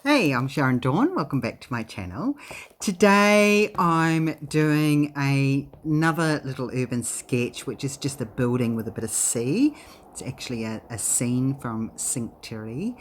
Hey, I'm Sharon Dawn. Welcome back to my channel. Today I'm doing another little urban sketch, which is just a building with a bit of sea. It's actually a scene from Cinque Terre,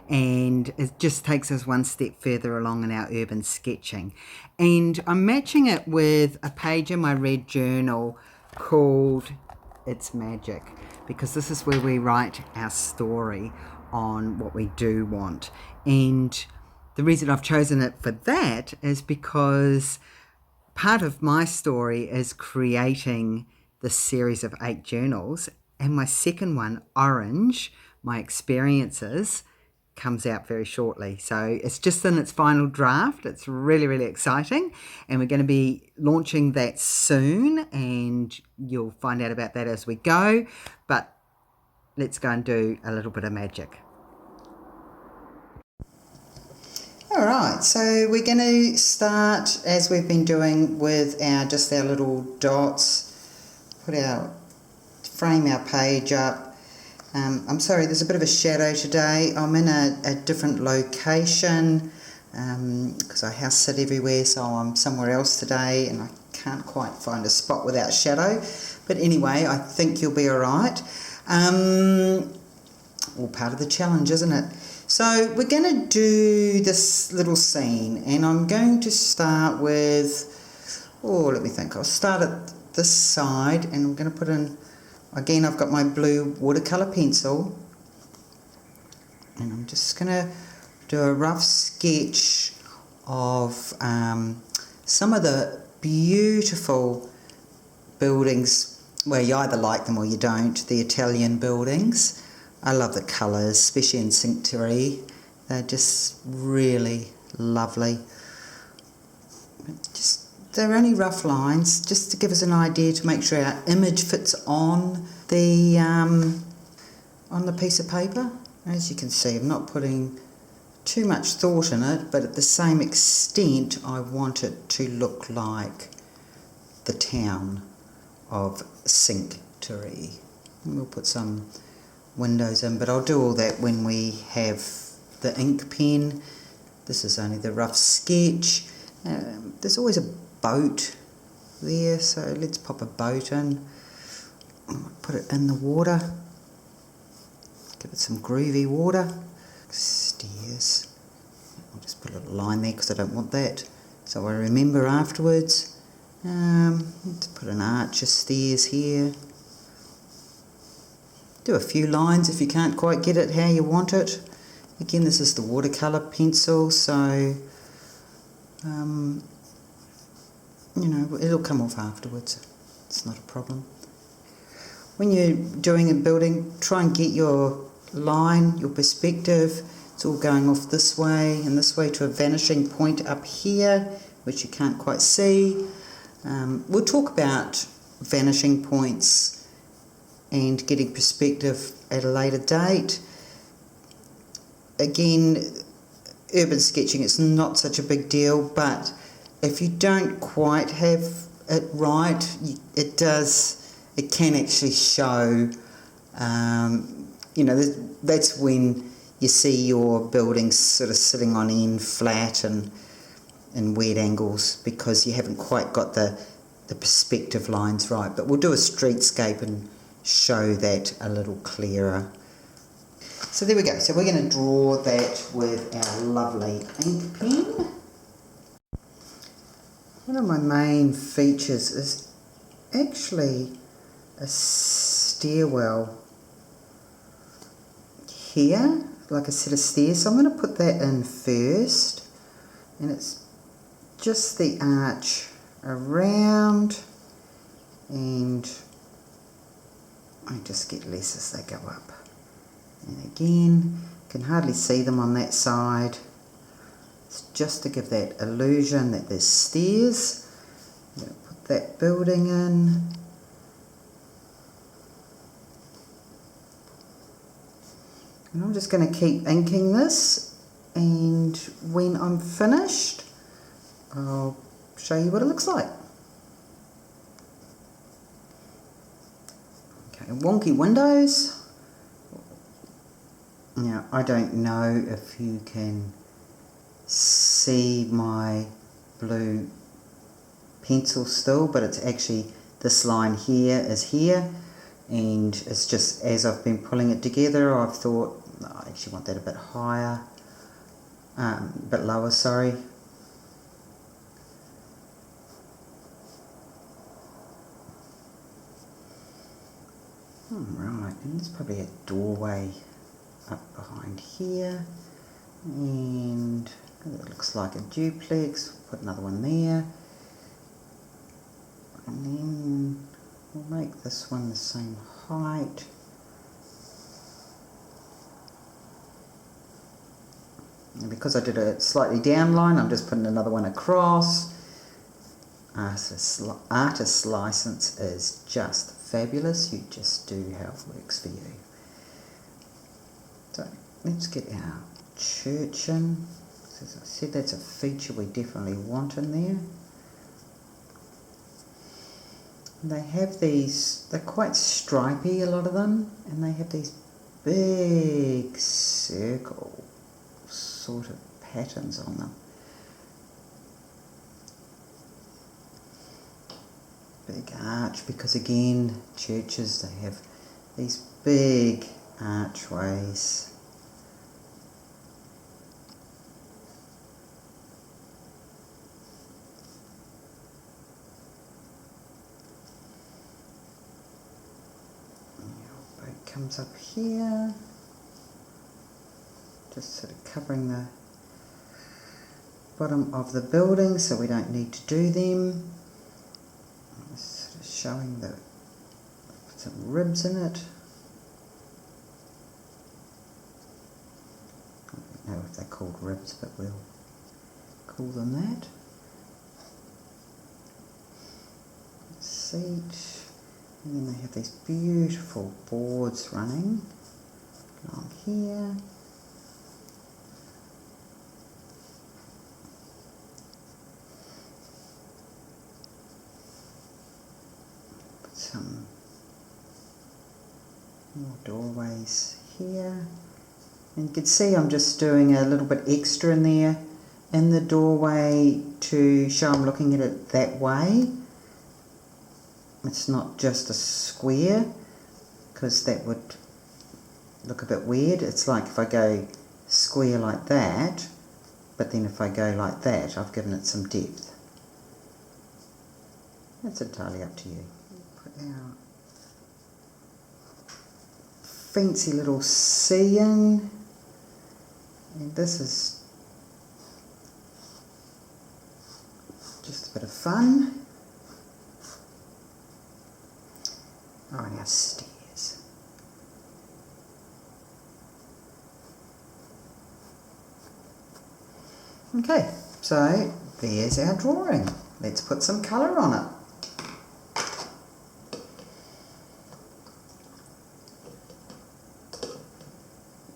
and it just takes us one step further along in our urban sketching. And I'm matching it with a page in my red journal called It's Magic, because this is where we write our story on what we do want. And the reason I've chosen it for that is because part of my story is creating this series of 8 journals, and my second one, Orange, my experiences, comes out very shortly. So it's just in its final draft. It's really, really exciting, and we're going to be launching that soon, and you'll find out about that as we go. But let's go and do a little bit of magic. All right, so we're going to start as we've been doing with our little dots. Frame our page up. I'm sorry, there's a bit of a shadow today. I'm in a different location because I house sit everywhere, so I'm somewhere else today and I can't quite find a spot without shadow. But anyway, I think you'll be all right. All part of the challenge, isn't it? So we're going to do this little scene, and I'm going to start with, let me think. I'll start at this side, and I'm going to put in, again, I've got my blue watercolour pencil, and I'm just going to do a rough sketch of some of the beautiful buildings. Well, you either like them or you don't, the Italian buildings. I love the colours, especially in Cinque Terre. They're just really lovely. They're only rough lines, just to give us an idea, to make sure our image fits on the piece of paper. As you can see, I'm not putting too much thought in it, but at the same extent, I want it to look like the town of Cinque Terre. And we'll put some windows in, but I'll do all that when we have the ink pen. This is only the rough sketch. There's always a boat there, so let's pop a boat in. Put it in the water, give it some groovy water. Stairs, I'll just put a little line there because I don't want that, so I remember afterwards. Let's put an arch of stairs here. Do a few lines if you can't quite get it how you want it. Again, this is the watercolour pencil, so it'll come off afterwards. It's not a problem. When you're doing a building, try and get your line, your perspective. It's all going off this way and this way to a vanishing point up here, which you can't quite see. We'll talk about vanishing points and getting perspective at a later date. Again, urban sketching, it's not such a big deal, but if you don't quite have it right, it can actually show, that's when you see your buildings sort of sitting on end flat and in weird angles because you haven't quite got the perspective lines right. But we'll do a streetscape and show that a little clearer. So there we go. So we're going to draw that with our lovely ink pen. One of my main features is actually a stairwell here, like a set of stairs. So I'm going to put that in first, and it's just the arch around, and I just get less as they go up. And again, you can hardly see them on that side. It's just to give that illusion that there's stairs. I'm going to put that building in. And I'm just going to keep inking this, and when I'm finished, I'll show you what it looks like. Okay, wonky windows. Now, I don't know if you can see my blue pencil still, but it's actually, this line here is here, and it's just as I've been pulling it together, I've thought, no, I actually want that a bit higher, a bit lower, sorry. Right, and there's probably a doorway up behind here, and it looks like a duplex. Put another one there, and then we'll make this one the same height. And because I did a slightly down line, I'm just putting another one across. Artist license is just fabulous. You just do how it works for you. So let's get our church in. As I said, that's a feature we definitely want in there. And they have these, they're quite stripy, a lot of them, and they have these big circle sort of patterns on them. Big arch, because again, churches, they have these big archways. Boat comes up here, just sort of covering the bottom of the building so we don't need to do them. Sort of showing the, put some ribs in it. I don't know if they're called ribs, but we'll call them that. Seat, and then they have these beautiful boards running along here. Some more doorways here, and you can see I'm just doing a little bit extra in there in the doorway to show I'm looking at it that way. It's not just a square, because that would look a bit weird. It's like if I go square like that, but then if I go like that, I've given it some depth. That's entirely up to you. Put our fancy little sea in, and this is just a bit of fun. Oh, and our stairs. Okay, so there's our drawing. Let's put some colour on it.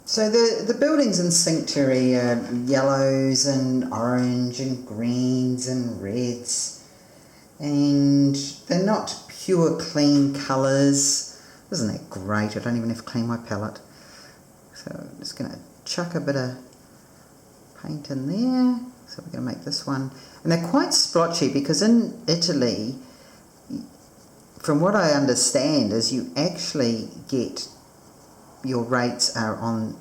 So the buildings in Cinque Terre are yellows and orange and greens and reds, and they're not pure clean colours. Isn't that great? I don't even have to clean my palette. So I'm just going to chuck a bit of paint in there. So we're going to make this one, and they're quite splotchy because in Italy, from what I understand, is you actually get, your rates are on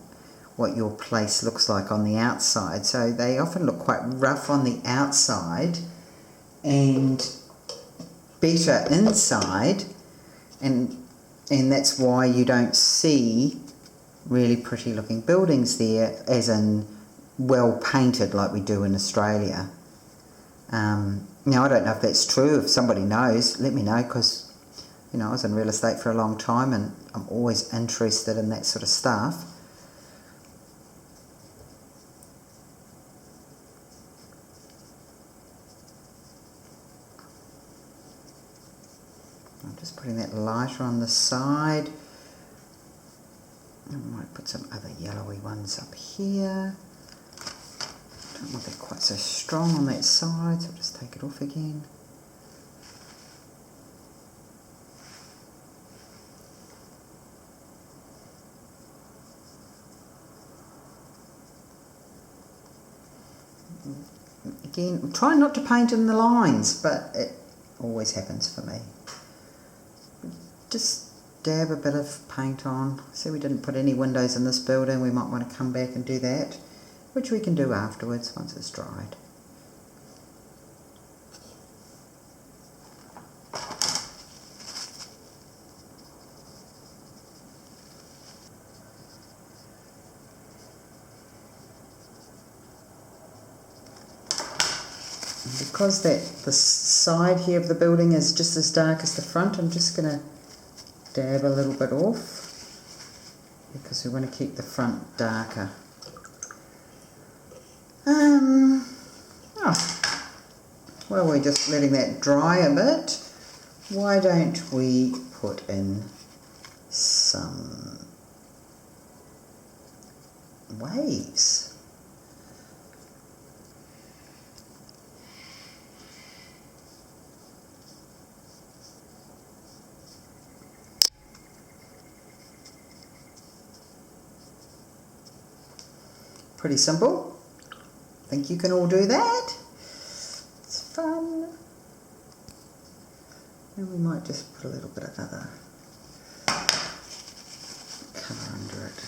what your place looks like on the outside. So they often look quite rough on the outside and better inside, and that's why you don't see really pretty looking buildings there, as in well painted like we do in Australia. Now I don't know if that's true. If somebody knows, let me know, because you know, I was in real estate for a long time and I'm always interested in that sort of stuff. I'm just putting that lighter on the side. I might put some other yellowy ones up here. Don't want that quite so strong on that side, so I'll just take it off again. Again, try not to paint in the lines, but it always happens for me. Just dab a bit of paint on. See, we didn't put any windows in this building. We might want to come back and do that, which we can do afterwards once it's dried. Because the side here of the building is just as dark as the front, I'm just going to dab a little bit off because we want to keep the front darker. Well, we're just letting that dry a bit. Why don't we put in some waves? Pretty simple. I think you can all do that. It's fun. And we might just put a little bit of other colour under it.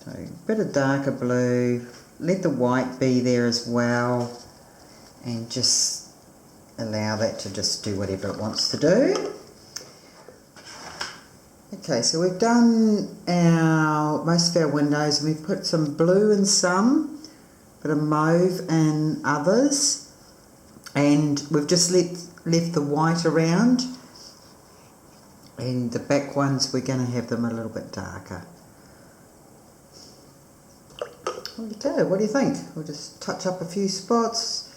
So a bit of darker blue. Let the white be there as well. And just allow that to just do whatever it wants to do. Okay, so we've done most of our windows, and we've put some blue in some, bit of mauve in others, and we've just left the white around, and the back ones we're going to have them a little bit darker. Okay, what do you think? We'll just touch up a few spots,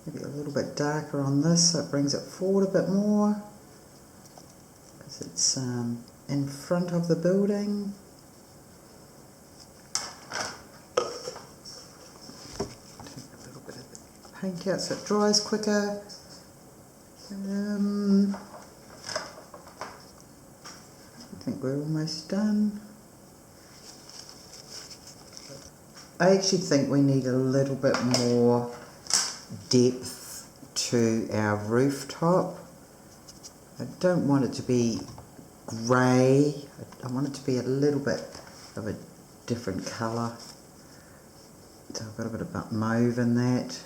maybe a little bit darker on this so it brings it forward a bit more, because it's in front of the building. Take a little bit of paint out so it dries quicker. I think we're almost done. I actually think we need a little bit more depth to our rooftop. I don't want it to be grey. I want it to be a little bit of a different colour. So I've got a bit of mauve in that.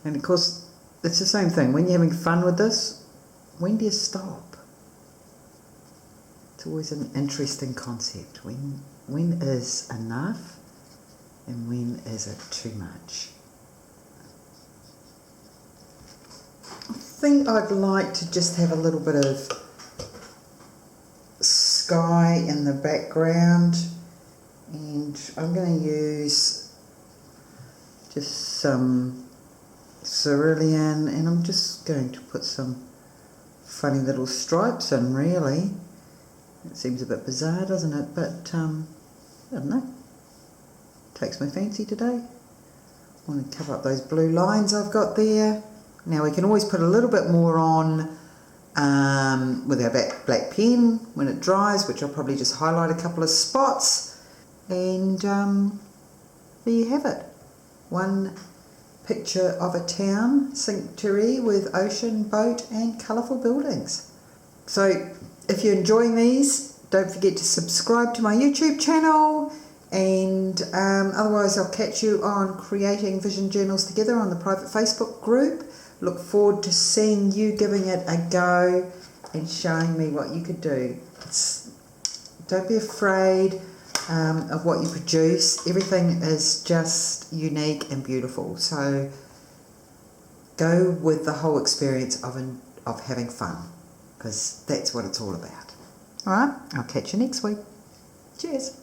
And of course, it's the same thing. When you're having fun with this, when do you stop? It's always an interesting concept. When is enough and when is it too much? I think I'd like to just have a little bit of sky in the background, and I'm going to use just some cerulean, and I'm just going to put some funny little stripes in, really. It seems a bit bizarre, doesn't it? But I don't know, takes my fancy today. I want to cover up those blue lines I've got there. Now we can always put a little bit more on with our black pen when it dries, which I'll probably just highlight a couple of spots, and there you have it. One picture of a town, Cinque Terre, with ocean, boat and colourful buildings. So if you're enjoying these, don't forget to subscribe to my YouTube channel, and otherwise I'll catch you on Creating Vision Journals Together on the private Facebook group. Look forward to seeing you giving it a go and showing me what you could do. Don't be afraid of what you produce. Everything is just unique and beautiful. So go with the whole experience of having fun, because that's what it's all about. All right, I'll catch you next week. Cheers.